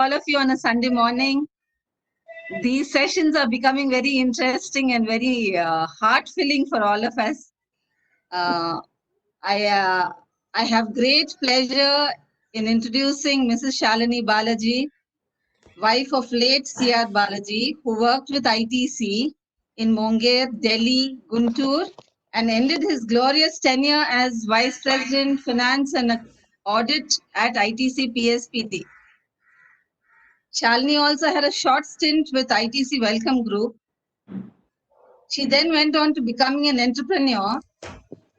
all of you on a Sunday morning. These sessions are becoming very interesting and very heart-filling for all of us. Uh, I have great pleasure in introducing Mrs. Shalini Balaji, wife of late C.R. Balaji, who worked with ITC in Mongear, Delhi, Guntur, and ended his glorious tenure as Vice President, Finance and Audit at ITC PSPT. Shalini also had a short stint with ITC Welcome Group. She then went on to becoming an entrepreneur,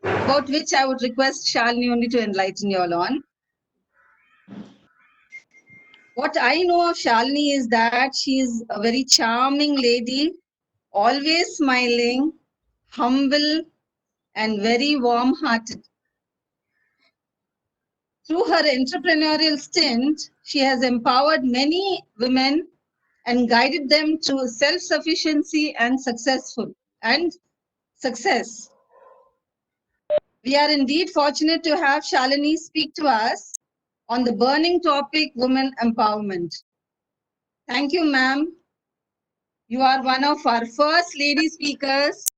about which I would request Shalini only to enlighten you all on. What I know of Shalini is that she is a very charming lady, always smiling, humble, and very warm-hearted. Through her entrepreneurial stint, she has empowered many women and guided them to self-sufficiency and success. We are indeed fortunate to have Shalini speak to us on the burning topic, women empowerment. Thank you, ma'am. You are one of our first lady speakers,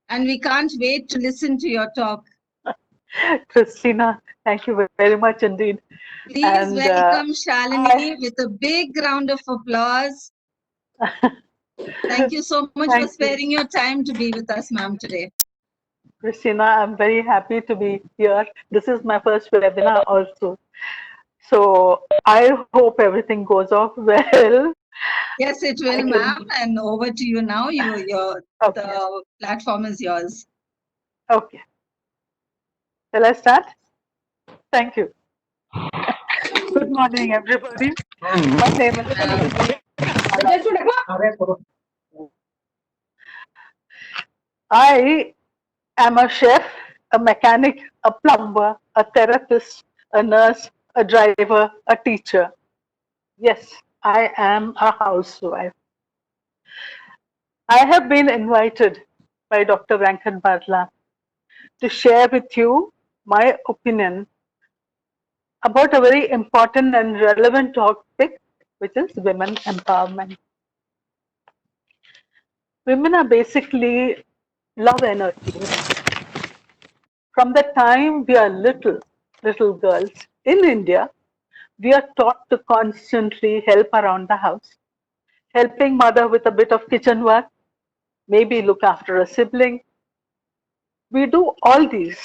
and we can't wait to listen to your talk. Christina, thank you very much indeed. Please welcome Shalini with a big round of applause. Thank you so much for sparing your time to be with us, ma'am, today. Christina, I'm very happy to be here. This is my first webinar also. So I hope everything goes off well. Yes, it will, ma'am. And over to you now. The platform is yours. Okay. Shall I start? Thank you. Good morning, everybody. My name is I am a chef, a mechanic, a plumber, a therapist, a nurse, a driver, a teacher. Yes, I am a housewife. I have been invited by Dr. Venkat Barla to share with you my opinion about a very important and relevant topic, which is women empowerment. Women are basically love energy. From the time we are little girls in India, we are taught to constantly help around the house, helping mother with a bit of kitchen work, maybe look after a sibling. We do all these,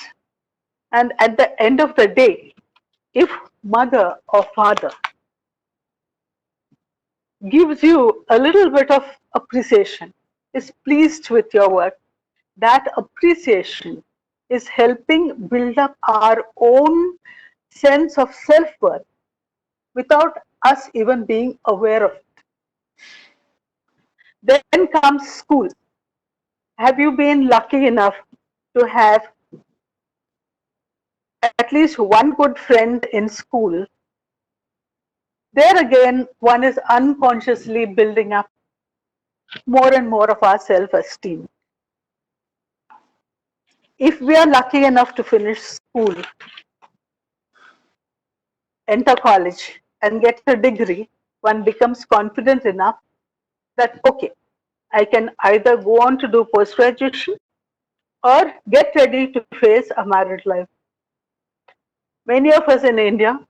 and at the end of the day, if mother or father gives you a little bit of appreciation, is pleased with your work, that appreciation is helping build up our own sense of self-worth without us even being aware of it. Then comes school. Have you been lucky enough to have at least one good friend in school? There again, one is unconsciously building up more and more of our self-esteem. If we are lucky enough to finish school, enter college, and get a degree, one becomes confident enough that, okay, I can either go on to do post-graduation or get ready to face a married life. Many of us in India,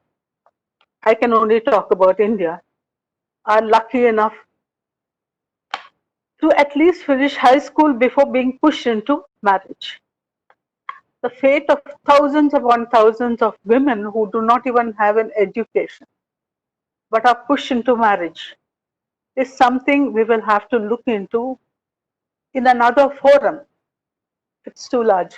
I can only talk about India, are lucky enough to at least finish high school before being pushed into marriage. The fate of thousands upon thousands of women who do not even have an education but are pushed into marriage is something we will have to look into in another forum. It's too large.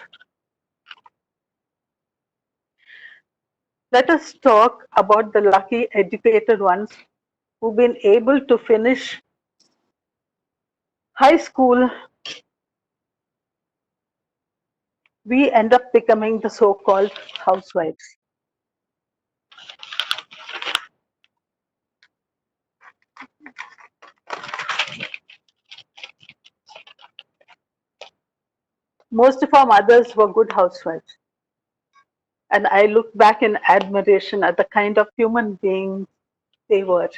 Let us talk about the lucky educated ones who've been able to finish high school. We end up becoming the so-called housewives. Most of our mothers were good housewives. And I look back in admiration at the kind of human beings they were.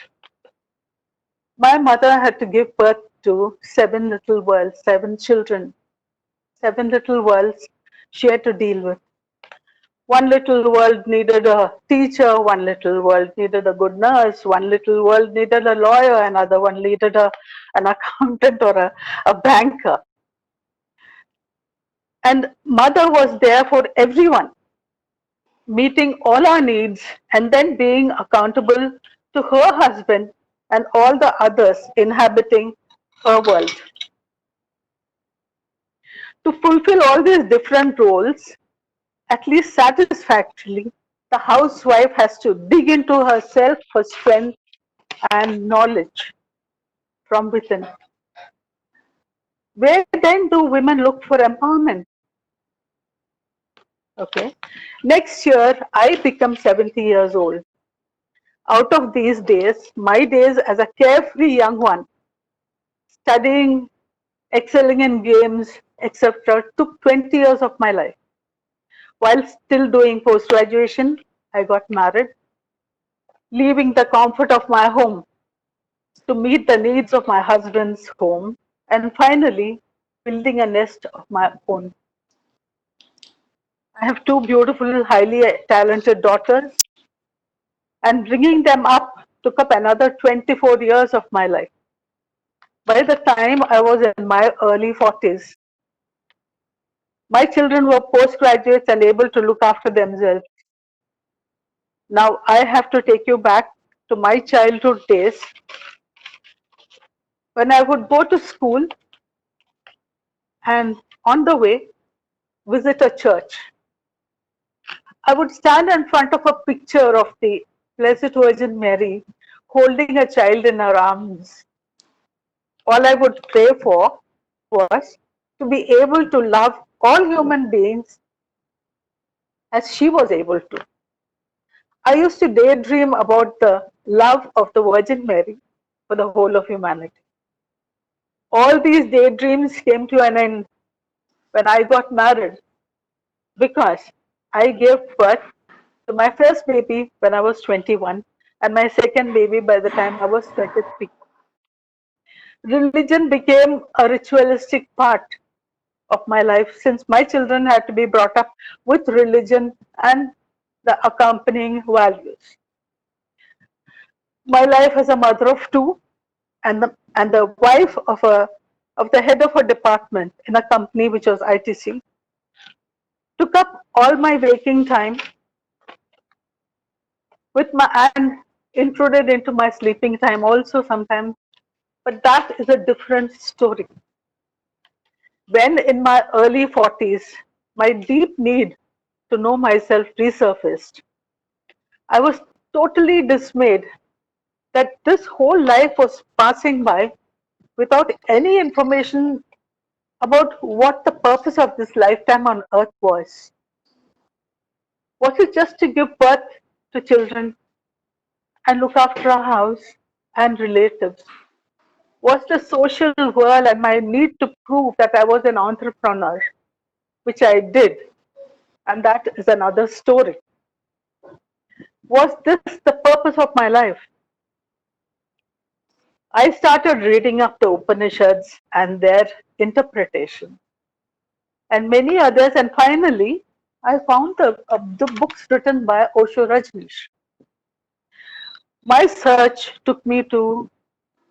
My mother had to give birth to 7 little worlds, 7 children, 7 little worlds she had to deal with. One little world needed a teacher, one little world needed a good nurse, one little world needed a lawyer, another one needed an accountant or a banker. And mother was there for everyone, meeting all our needs and then being accountable to her husband and all the others inhabiting her world. To fulfill all these different roles, at least satisfactorily, the housewife has to dig into herself for strength and knowledge from within. Where then do women look for empowerment? Okay. Next year, I become 70 years old. Out of these days, my days as a carefree young one, studying, excelling in games, etc., took 20 years of my life. While still doing post graduation, I got married, leaving the comfort of my home to meet the needs of my husband's home, and finally building a nest of my own. I have two beautiful, highly talented daughters, and bringing them up took up another 24 years of my life. By the time I was in my early 40s, my children were postgraduates and able to look after themselves. Now I have to take you back to my childhood days when I would go to school and on the way visit a church. I would stand in front of a picture of the Blessed Virgin Mary holding a child in her arms. All I would pray for was to be able to love all human beings as she was able to. I used to daydream about the love of the Virgin Mary for the whole of humanity. All these daydreams came to an end when I got married because I gave birth to my first baby when I was 21 and my second baby by the time I was 23. Religion became a ritualistic part of my life since my children had to be brought up with religion and the accompanying values. My life as a mother of two and the wife of the head of a department in a company which was ITC took up all my waking time with my and intruded into my sleeping time also sometimes, but that is a different story. When in my early 40s, my deep need to know myself resurfaced, I was totally dismayed that this whole life was passing by without any information about what the purpose of this lifetime on earth was. Was it just to give birth to children and look after a house and relatives? Was the social world and my need to prove that I was an entrepreneur, which I did, and that is another story. Was this the purpose of my life? I started reading up the Upanishads and their interpretation, and many others, and finally, I found the books written by Osho Rajneesh. My search took me to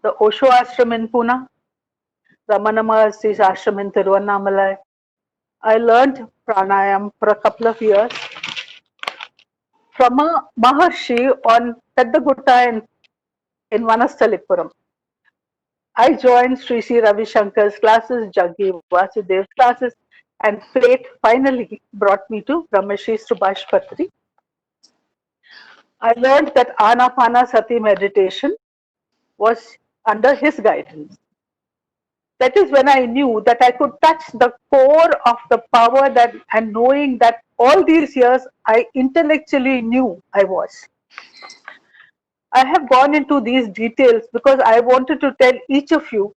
the Osho ashram in Pune, Ramana Maharsi's ashram in Tiruvannamalai. I learned pranayam for a couple of years from a Maharshi on Peddagutta in Vanastalipuram. I joined Sri Sri Ravi Shankar's classes, Jaggi Vasudev's classes, and fate finally brought me to Brahmashri Subhash Patri. I learned that Anapana-Sati meditation was under his guidance. That is when I knew that I could touch the core of the power that and knowing that all these years I intellectually knew I was. I have gone into these details because I wanted to tell each of you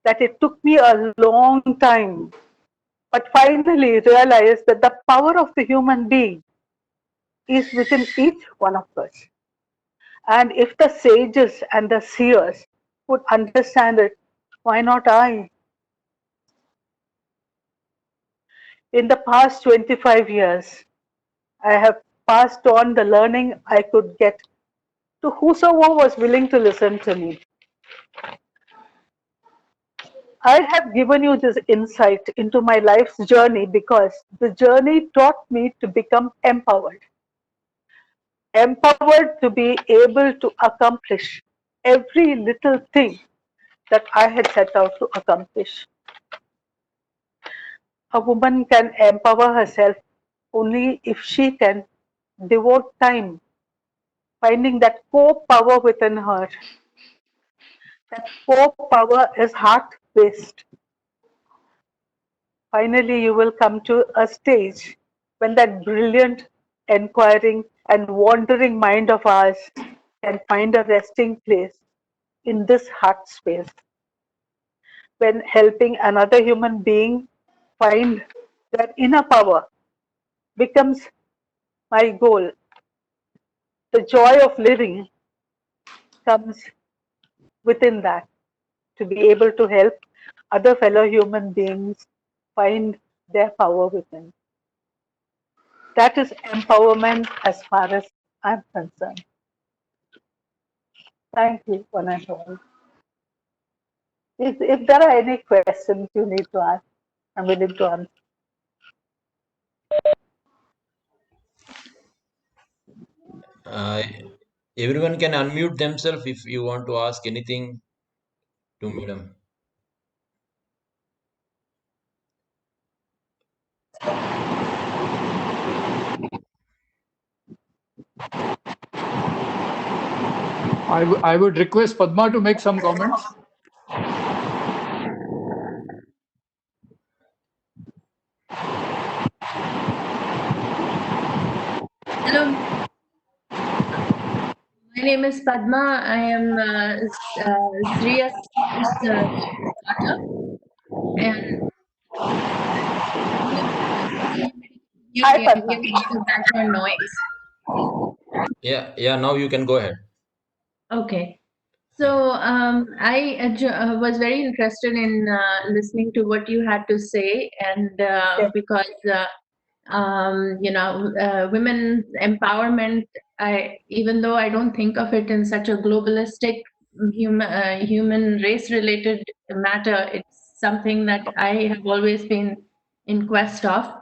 that it took me a long time, but finally realized that the power of the human being is within each one of us. And if the sages and the seers would understand it, why not I? In the past 25 years, I have passed on the learning I could get to whosoever was willing to listen to me. I have given you this insight into my life's journey because the journey taught me to become empowered. Empowered to be able to accomplish every little thing that I had set out to accomplish. A woman can empower herself only if she can devote time finding that core power within her. That core power is heart based. Finally, you will come to a stage when that brilliant, inquiring, and wandering mind of ours can find a resting place in this heart space. When helping another human being find their inner power becomes my goal, the joy of living comes within that, to be able to help other fellow human beings find their power within. That is empowerment as far as I'm concerned. Thank you, one and all. If there are any questions you need to ask, I'm willing to answer. Uh, Everyone can unmute themselves if you want to ask anything to Madam. I would request Padma to make some comments. Hello, my name is Padma. I am Sriya's daughter, and Hi, we Padma. have a lot of background noise. Yeah, now you can go ahead. Okay. So was very interested in listening to what you had to say, and Yes. because women empowerment. Even though I don't think of it in such a globalistic human race related matter, it's something that I have always been in quest of.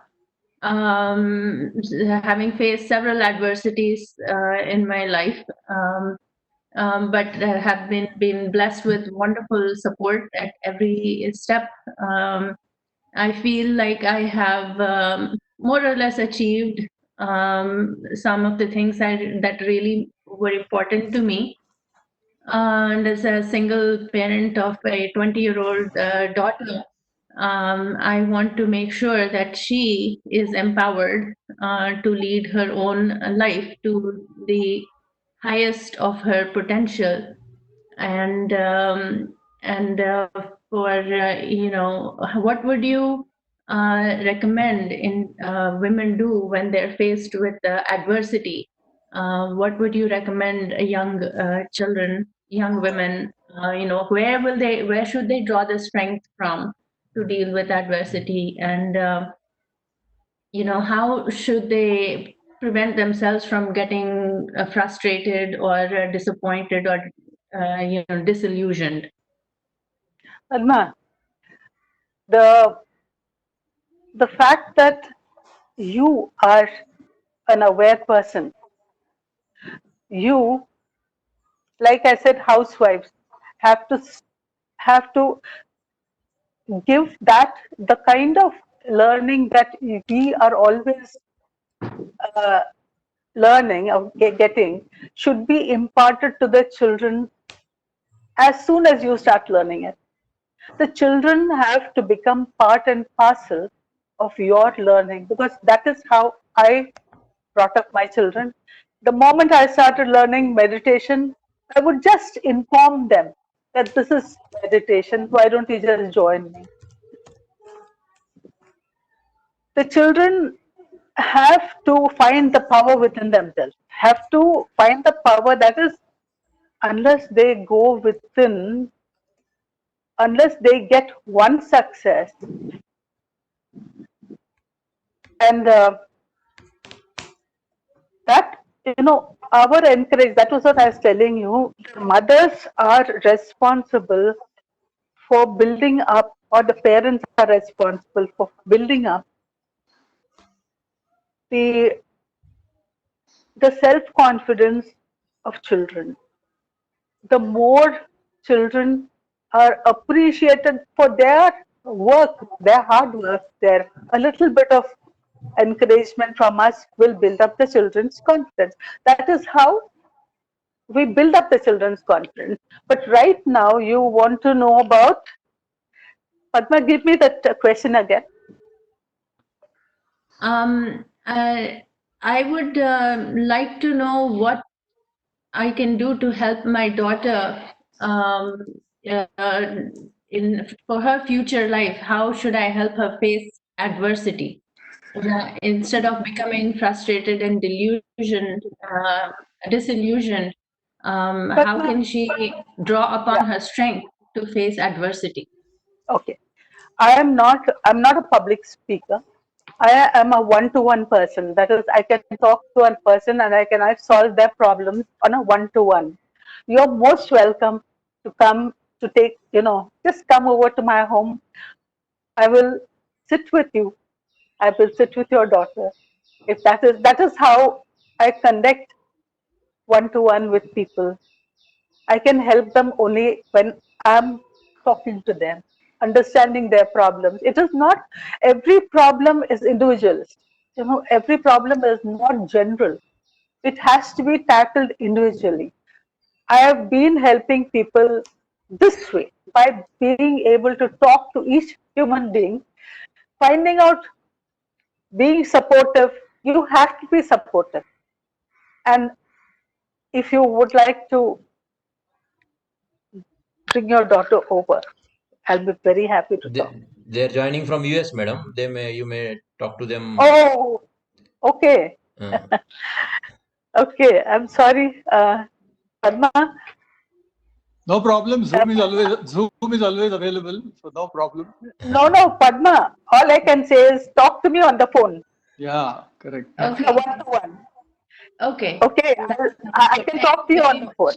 Having faced several adversities in my life, but have been blessed with wonderful support at every step. I feel like I have more or less achieved some of the things that really were important to me. And as a single parent of a 20-year-old daughter, I want to make sure that she is empowered to lead her own life to the highest of her potential. And for what would you recommend in women do when they're faced with adversity? What would you recommend young children, young women? Where should they draw the strength from to deal with adversity, and how should they prevent themselves from getting frustrated or disappointed or disillusioned? Padma, the the fact that you are an aware person, you, like I said, housewives have to give that the kind of learning that we are always uh, learning or getting should be imparted to the children as soon as you start learning it. The children have to become part and parcel of your learning because that is how I brought up my children. The moment I started learning meditation, I would just inform them that this is meditation. Why don't you just join me? The children have to find the power within themselves, have to find the power that is unless they go within, unless they get one success, and that, our encourage, that was what I was telling you, mothers are responsible for building up, or the parents are responsible for building up the self-confidence of children. The more children are appreciated for their work, their hard work, their a little bit of encouragement from us will build up the children's confidence. That is how we build up the children's confidence. But right now, you want to know about, Padma, give me that question again. I would like to know what I can do to help my daughter for her future life. How should I help her face adversity instead of becoming frustrated and disillusioned? How can she draw upon her strength to face adversity? Okay, I'm not a public speaker. I am a one-to-one person. That is, I can talk to a person and I solve their problems on a one-to-one. You're most welcome to come to take, just come over to my home. I will sit with you. I will sit with your daughter. If that is how I conduct one-to-one with people. I can help them only when I'm talking to them, understanding their problems. It is not, every problem is individualist. Every problem is not general. It has to be tackled individually. I have been helping people this way by being able to talk to each human being, finding out, being supportive. You have to be supportive. And if you would like to bring your daughter over, I'll be very happy to talk. They're joining from US, madam. You may talk to them. Oh, okay. Okay, I'm sorry, Padma. No problem. Zoom is always available, so no problem. No, Padma. All I can say is talk to me on the phone. Yeah, correct. Okay. One-to-one. Okay. Okay, I can talk to you on the phone.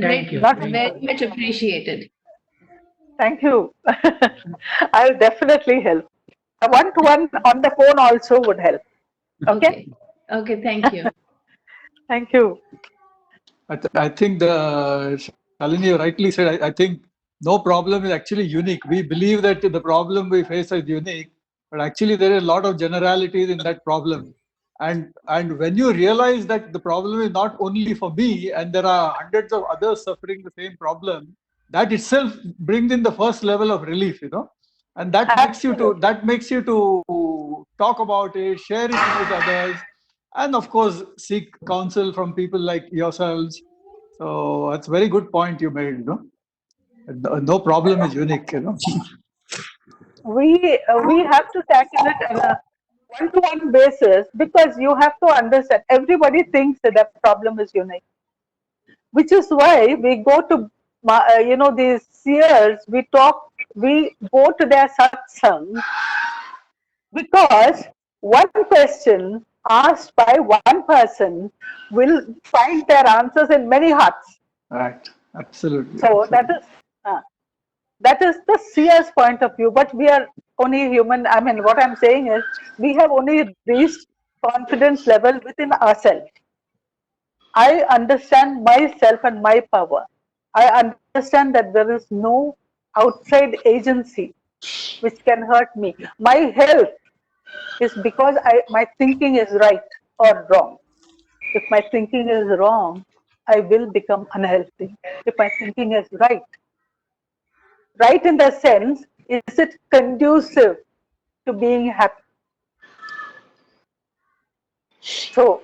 Great. Very much appreciated. Thank you. I'll definitely help. A one-to-one on the phone also would help. Okay? Okay, thank you. Thank you. I think Shalini rightly said, I think no problem is actually unique. We believe that the problem we face is unique, but actually there are a lot of generalities in that problem. And when you realize that the problem is not only for me and there are hundreds of others suffering the same problem, that itself brings in the first level of relief, and that makes you to talk about it, share it with others, and of course seek counsel from people like yourselves. So that's a very good point you made. No problem is unique. We have to tackle it on a one-to-one basis, because you have to understand, everybody thinks that the problem is unique, which is why we go to these seers, we go to their satsang, because one question asked by one person will find their answers in many hearts. Right, absolutely. So absolutely. that is the seer's point of view, but we are only human. I mean, what I'm saying is, we have only reached confidence level within ourselves. I understand myself and my power. I understand that there is no outside agency which can hurt me. My health is because my thinking is right or wrong. If my thinking is wrong, I will become unhealthy. If my thinking is right in the sense, is it conducive to being happy? So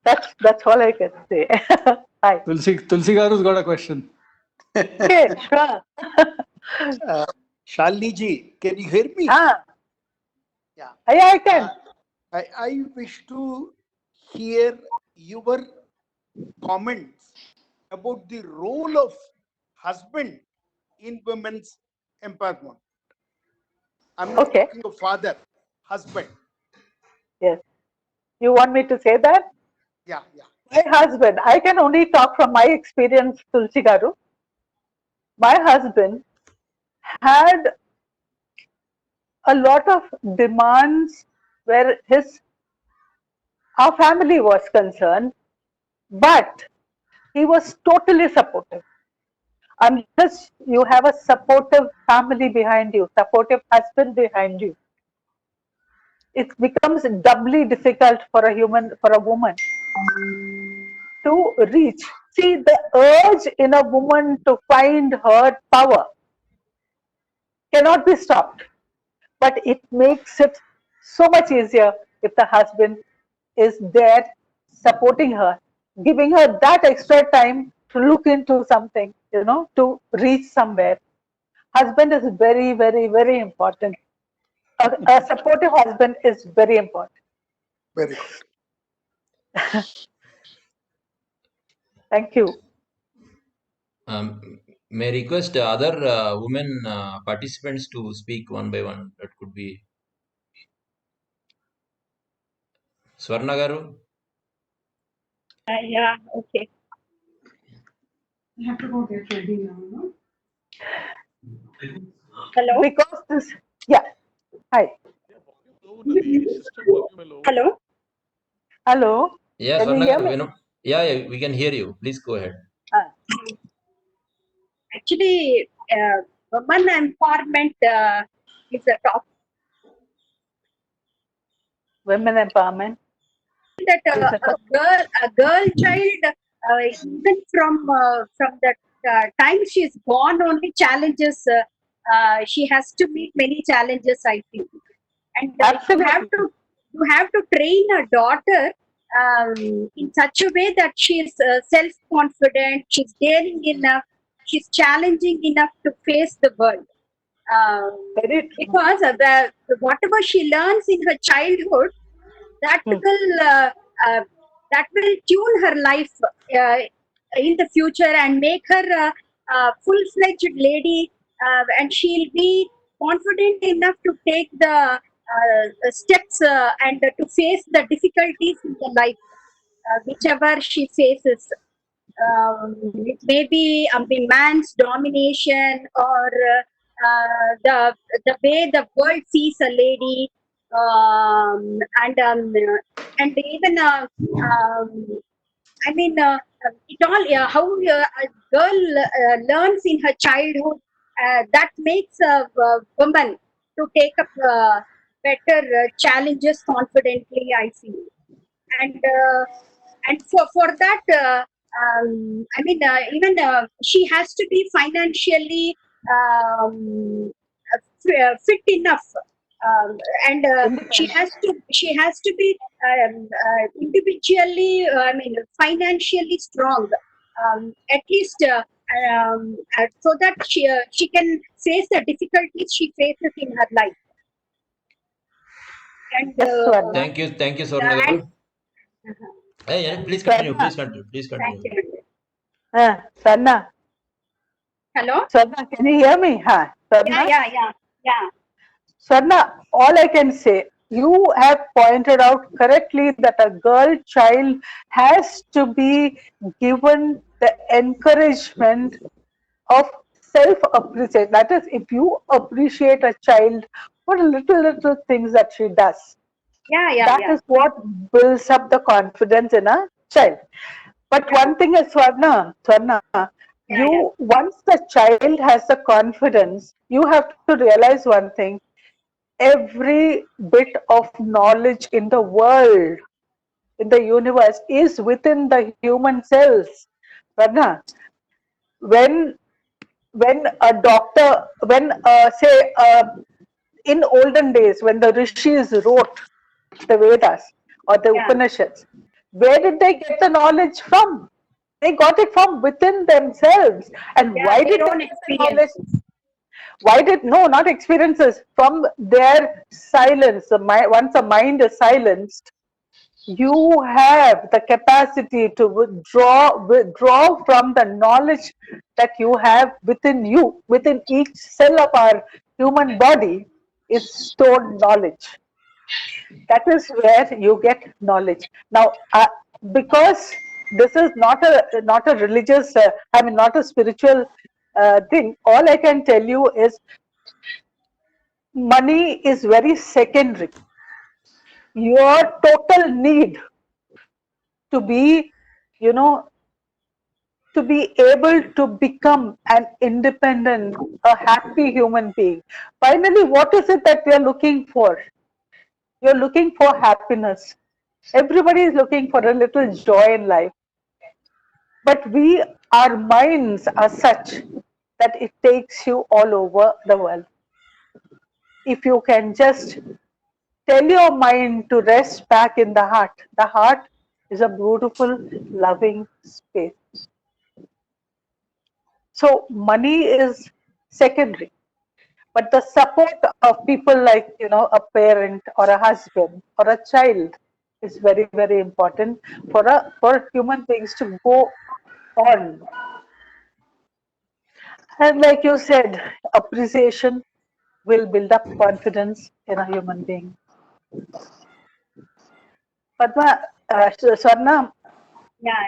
that's all I can say. Hi. Tulsi Garu's got a question. Okay, sure. Shalini ji, can you hear me? Yeah, I can. I wish to hear your comments about the role of husband in women's empowerment. I'm not Okay. talking of father, husband. Yes. You want me to say that? Yeah, yeah. My husband, I can only talk from my experience, Tulsi Garu. My husband had a lot of demands where our family was concerned, but he was totally supportive. Unless you have a supportive family behind you, supportive husband behind you, it becomes doubly difficult for a woman to reach. See, the urge in a woman to find her power cannot be stopped, but it makes it so much easier if the husband is there supporting her, giving her that extra time to look into something, to reach somewhere. Husband is very, very, very important. A supportive husband is very important. Very good. Thank you. May I request other women participants to speak one by one? That could be Swarna Garu. Yeah, okay. You have to go get ready now, no? Hello? Because this, yeah. Hi. Hello? Hello. Yeah, Can you Swarna hear Garu, me? yeah, we can hear you. Please go ahead. Actually, women empowerment is a topic Women empowerment that is a topic. a girl child, even from the time she's born, only challenges. She has to meet many challenges, I feel. And Absolutely. you have to train a daughter in such a way that she is self-confident, she's daring enough, she's challenging enough to face the world. Very true. Because whatever she learns in her childhood, that Hmm. will tune her life in the future and make her a full-fledged lady, and she'll be confident enough to take the steps and to face the difficulties in the life, whichever she faces. It may be man's domination, or the way the world sees a lady, and even it all, how a girl learns in her childhood, that makes a woman to take up better challenges confidently, I feel. And for that, even she has to be financially fit enough, and she has to be individually, financially strong, at least so that she can face the difficulties she faces in her life. And Yes, Swarna. Thank you, Swarna Garu. Hey, please continue. Please thank continue. you. Swarna. Hello? Swarna, can you hear me? Huh? Swarna? Yeah. Swarna, all I can say, you have pointed out correctly that a girl child has to be given the encouragement of self-appreciation. That is, if you appreciate a child for little things that she does, that is what builds up the confidence in a child. But one thing is, Swarna, once the child has the confidence, you have to realize one thing. Every bit of knowledge in the world, in the universe, is within the human cells. Swarna, when a doctor, in olden days, when the rishis wrote the Vedas or the Upanishads, where did they get the knowledge from? They got it from within themselves. And why did they get the knowledge? Not experiences, from their silence. Once the mind is silenced, you have the capacity to withdraw from the knowledge that you have within you, within each cell of our human body is stored knowledge. That is where you get knowledge. Now, because this is not a religious, I mean, not a spiritual thing, all I can tell you is money is very secondary. Your total need to be, you know, to be able to become an independent, a happy human being. Finally, what is it that we are looking for? You're looking for happiness. Everybody is looking for a little joy in life. But our minds are such that it takes you all over the world. If you can just tell your mind to rest back in the heart is a beautiful, loving space. So money is secondary, but the support of people like, you know, a parent or a husband or a child is very, very important for human beings to go on. And like you said, appreciation will build up confidence in a human being. Padma, Swarna, Yeah,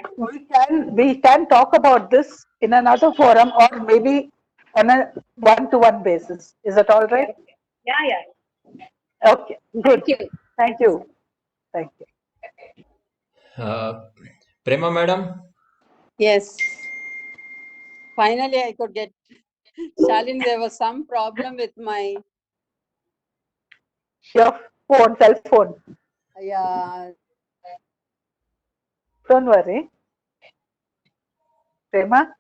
we can talk about this in another forum or maybe on a one-to-one basis. Is that all right? yeah. Okay, good. Thank you. Thank you. Thank you. Prema madam, Yes. Finally, I could get. Shalini, there was some problem with my Your cell phone. yeah. Don't worry. Prema?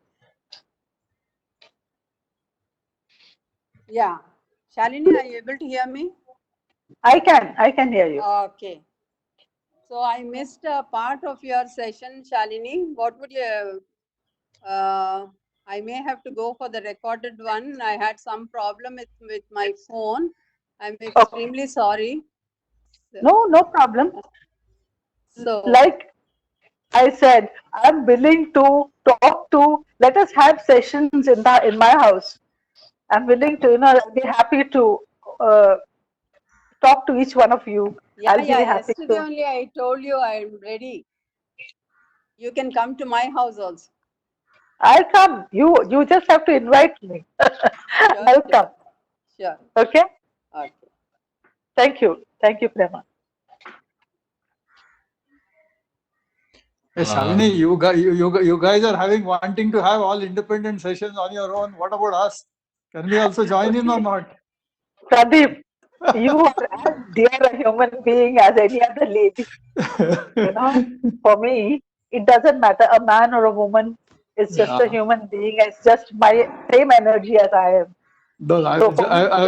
Yeah. Shalini, are you able to hear me? I can hear you. Okay. So I missed a part of your session, Shalini. What would you? I may have to go for the recorded one. I had some problem with my phone. I'm extremely sorry. No problem. So Like I said, I'm willing to talk to. Let us have sessions in my house. I'm willing to, I'll be happy to talk to each one of you. yeah, I'll be happy yesterday to. only I told you I'm ready. You can come to my house also. I'll come. You just have to invite me. I'll come. Sure. Okay. Okay. Thank you. Thank you, Prema. Hey, Shalini, you guys are wanting to have all independent sessions on your own. What about us? Can we also join in or not? Pradeep, you are as dear a human being as any other lady. For me, it doesn't matter, a man or a woman. It's just a human being. It's just my same energy as I am. No, I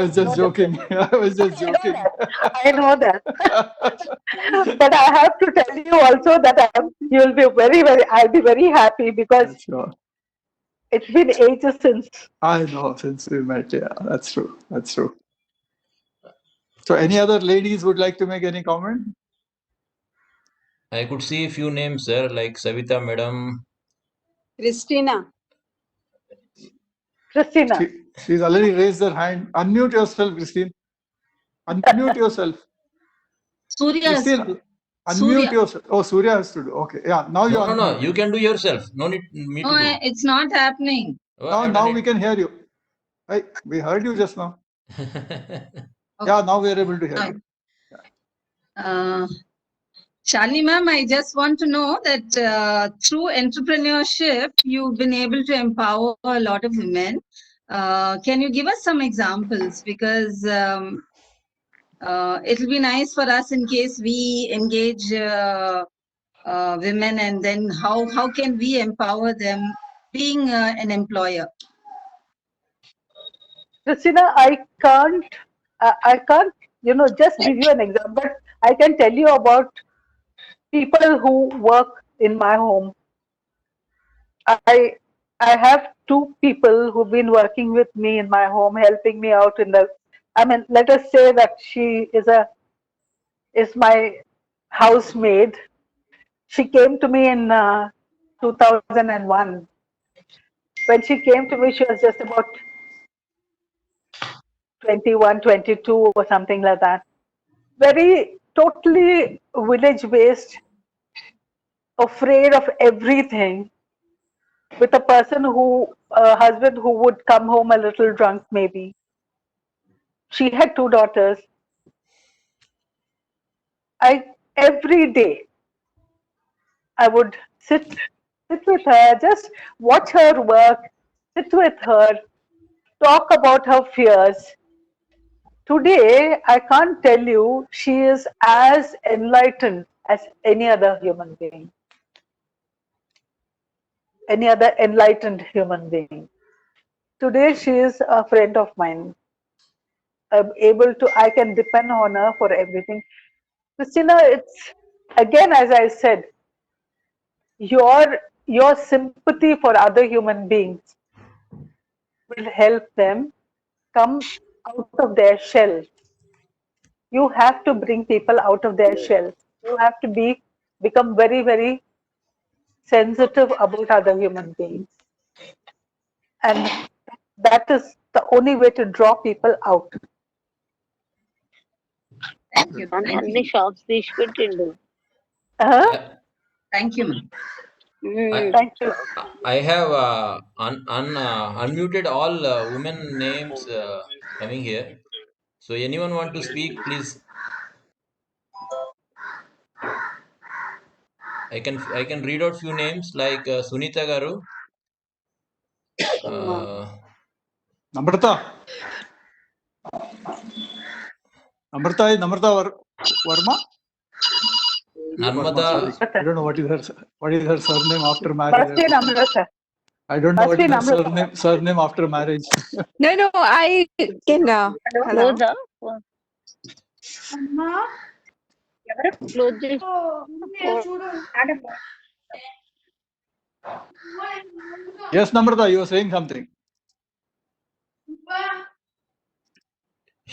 was just joking. I was just joking. I know that. But I have to tell you also that you'll be I'll be very happy because Sure. it's been ages since. I know, since we met. Yeah, that's true. That's true. So any other ladies would like to make any comment? I could see a few names, sir, like Savita madam. Christina. She's already raised her hand. Unmute yourself, Christine. Unmute yourself. Surya has Christine, to do. unmute yourself. Oh, Surya has to do. Okay. Yeah. Now you unmute. No. You can do yourself. No need me to do. It's not happening. Oh, Now we can hear you. Hey, we heard you just now. Yeah, now we are able to hear you. Shalini ma'am, I just want to know that through entrepreneurship, you've been able to empower a lot of women. Can you give us some examples? Because it'll be nice for us in case we engage women, and then how can we empower them being an employer? Christina, I can't, just give you an example. But I can tell you about people who work in my home. I have two people who've been working with me in my home, helping me out let us say that she is my housemaid. She came to me in 2001. When she came to me, she was just about 21, 22 or something like that. Very totally village based, afraid of everything, with a person a husband who would come home a little drunk maybe. She had 2 daughters. Every day I would sit with her, just watch her work, sit with her, talk about her fears. Today, I can't tell you, she is as enlightened as any other human being, any other enlightened human being. Today, she is a friend of mine. I'm able to, I can depend on her for everything. Christina, it's again, as I said, your sympathy for other human beings will help them come out of their shell. You have to bring people out of their shell. You have to become very, very sensitive about other human beings. And that is the only way to draw people out. Thank you. Thank you. Shops తీసి పెట్టిండు. Uh-huh. Thank you, ma'am. Thank you. I have unmuted all women names coming here. So anyone want to speak, please. I can read out few names like Sunita Garu, Namrata. Namrata Verma. Narmada. I don't know what is her surname after marriage. First in Amrita. I don't know what is her Namrata. surname after marriage. No, I can. Hello. అమ్మా ఎవరు Close చేసి Yes, Namrata, you were saying something.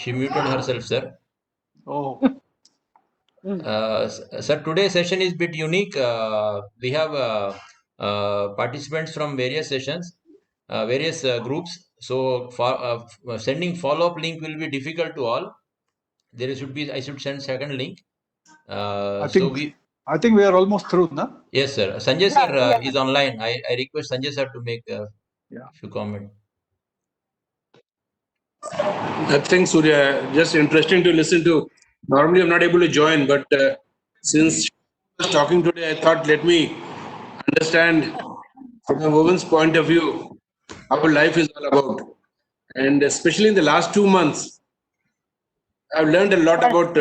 She muted herself, sir. Oh. Sir, today's session is bit unique. We have participants from various sessions, various groups. So sending follow-up link will be difficult to all. I should send second link. I think we are almost through, na? Yes, sir. Sanjay sir is online. I request Sanjay sir to make a few comments. Thanks, Surya. Just interesting to listen to. Normally, I'm not able to join, but since she was talking today, I thought let me understand from a woman's point of view how life is all about. And especially in the last 2 months, I've learned a lot about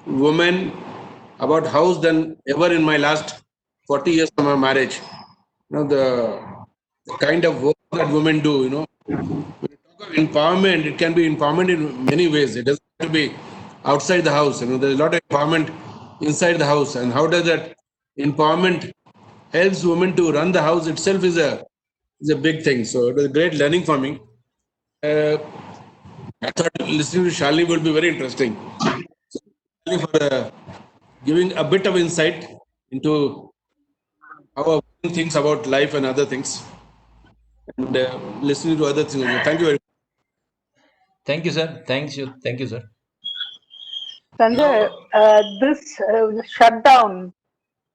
women, about house than ever in my last 40 years of my marriage. The kind of work that women do, empowerment, it can be empowerment in many ways. It doesn't have to be outside the house. There's a lot of empowerment inside the house. And how does that empowerment helps women to run the house itself is a big thing. So it was a great learning for me. I thought listening to Shalini would be very interesting. So, for giving a bit of insight into how a woman thinks about life and other things. And listening to other things. Thank you very much. Thank you, sir. Thank you, sir. Sanjay, this shutdown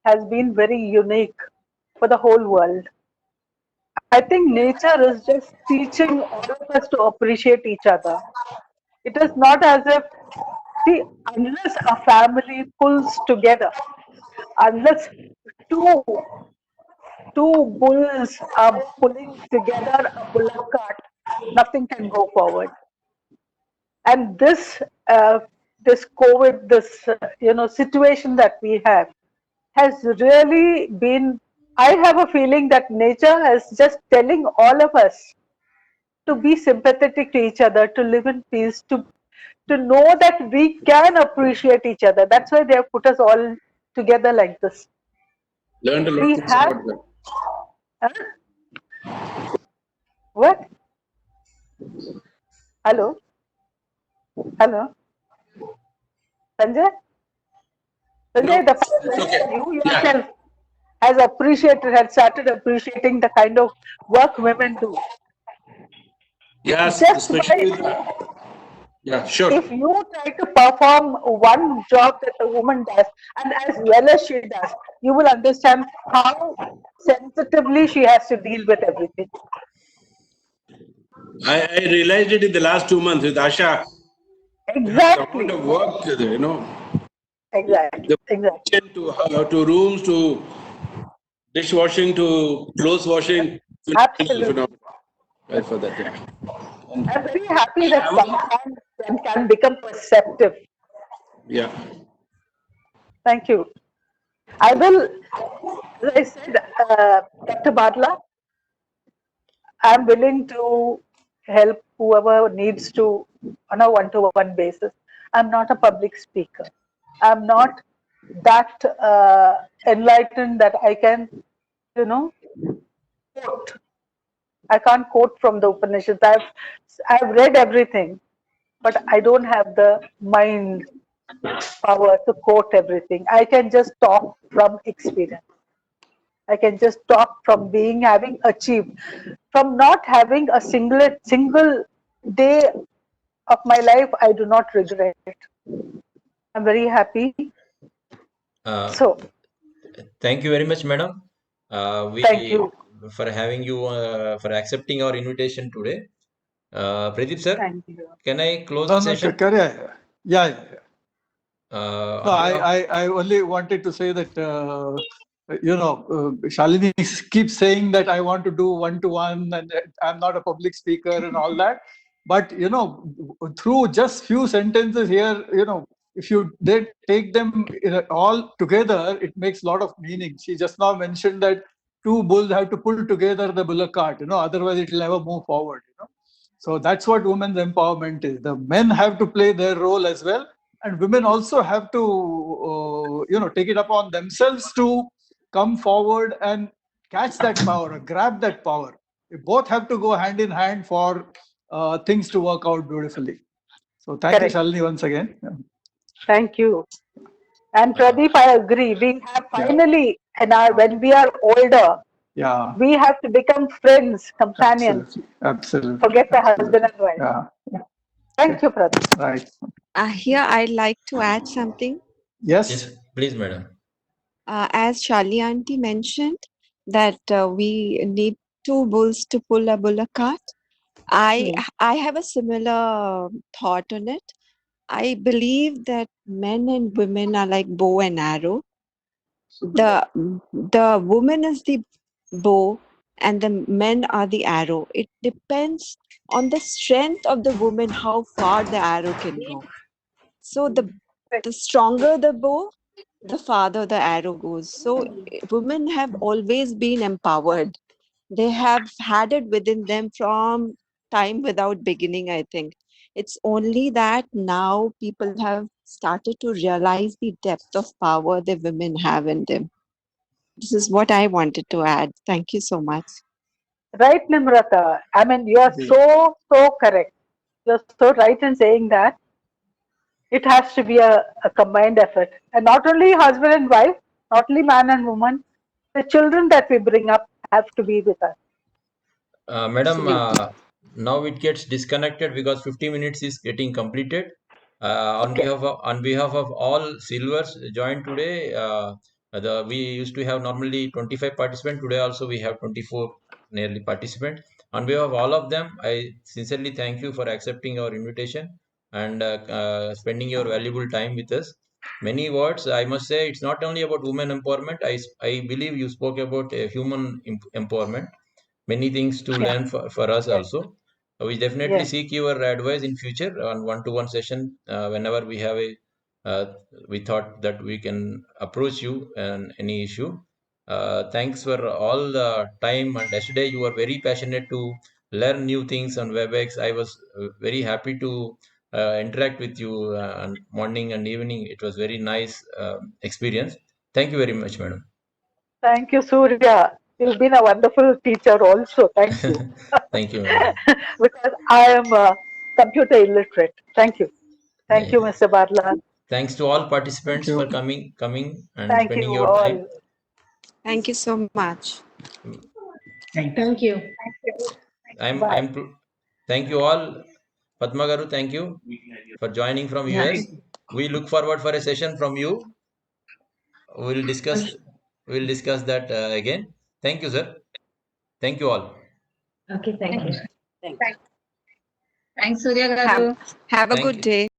has been very unique for the whole world. I think nature is just teaching all of us to appreciate each other. It is not as if, see, unless a family pulls together, unless two bulls are pulling together a bullock cart, nothing can go forward. And this COVID, this situation that we have has really been. I have a feeling that nature is just telling all of us to be sympathetic to each other, to live in peace, to know that we can appreciate each other. That's why they have put us all together like this. Learned a lot of things about that. Huh? What? Hello? Sanjay? Sanjay, the fact It's okay. that you Yeah. yourself has started appreciating the kind of work women do. Yes, Just especially by, yeah, sure. if you try to perform one job that a woman does, and as well as she does, you will understand how sensitively she has to deal with everything. I realized it in the last 2 months with Asha. The amount Exactly. of work, Exactly. the Exactly. kitchen to rooms to dishwashing to clothes washing. Absolutely. Right for that. Yeah. And I'm very happy that I will- sometimes one can become perceptive. yeah. Thank you. I will, as I said, Dr. Badla, I'm willing to help whoever needs to on a one-to-one basis. I'm not a public speaker. I'm not that enlightened that I can, quote. I can't quote from the Upanishads. I've read everything, but I don't have the mind power to quote everything. I can just talk from experience. I can just talk from having achieved, from not having a single day of my life. I do not regret it. I'm very happy. Uh, So Thank you very much, madam. thank you. For having you for accepting our invitation today. Pradeep sir, Thank you. can I close No, the no, session? yeah. Yeah. No, On behalf- I only wanted to say that, Shalini keeps saying that I want to do one-to-one and that I'm not a public speaker and all that. But, through just few sentences here, if you did take them all together, it makes a lot of meaning. She just now mentioned that two bulls have to pull together the bullock cart, otherwise it will never move forward, So that's what women's empowerment is. The men have to play their role as well, and women also have to take it upon themselves to come forward and catch that power or grab that power. We both have to go hand in hand for things to work out beautifully. So thank you, Correct. Shalini, once again. Thank you. And Pradeep, I agree. We have finally, when we are older, Yeah, we have to become friends, companions. absolutely. Forget the husband and wife. Yeah, Thank you, Pradeep. right. Here, I'd like to add something. Yes. Yes, please, madam. As Charlie Auntie mentioned, that we need two bulls to pull a bullock cart. I have a similar thought on it. I believe that men and women are like bow and arrow. The woman is the bow and the men are the arrow. It depends on the strength of the woman how far the arrow can go. So the stronger the bow, the farther the arrow goes. So women have always been empowered. They have had it within them from time without beginning, I think. It's only that now people have started to realize the depth of power the women have in them. This is what I wanted to add. Thank you so much. Right, Nimrata. I mean, you are so correct. You're so right in saying that it has to be a combined effort. And not only husband and wife, not only man and woman, the children that we bring up have to be with us. Madam, now it gets disconnected because 50 minutes is getting completed. On behalf of all silvers joined today, we used to have normally 25 participants. Today also we have 24 nearly participants. On behalf of all of them, I sincerely thank you for accepting our invitation and spending your valuable time with us. Many words, I must say, it's not only about women empowerment. I believe you spoke about human empowerment. Many things to learn for us also. We definitely seek your advice in future on one-to-one session whenever we have we thought that we can approach you and any issue. Thanks for all the time, and yesterday you were very passionate to learn new things on WebEx. I was very happy to interact with you on morning and evening. It was very nice experience. Thank you very much, madam. Thank you, Surya. You've been a wonderful teacher also. Thank you. Thank you, madam. Because I am computer illiterate. Thank you. Thank you, Mr. Barla. Thanks to all participants Thank you. for coming and Thank spending you your all. time. Thank you so much. Thank you. Thank you all. Padma Garu, thank you for joining from US. We look forward for a session from you. We'll discuss that again. Thank you, sir. Thank you all. Okay, thank you. Thanks, Surya Garu. Have a Thank good you. day.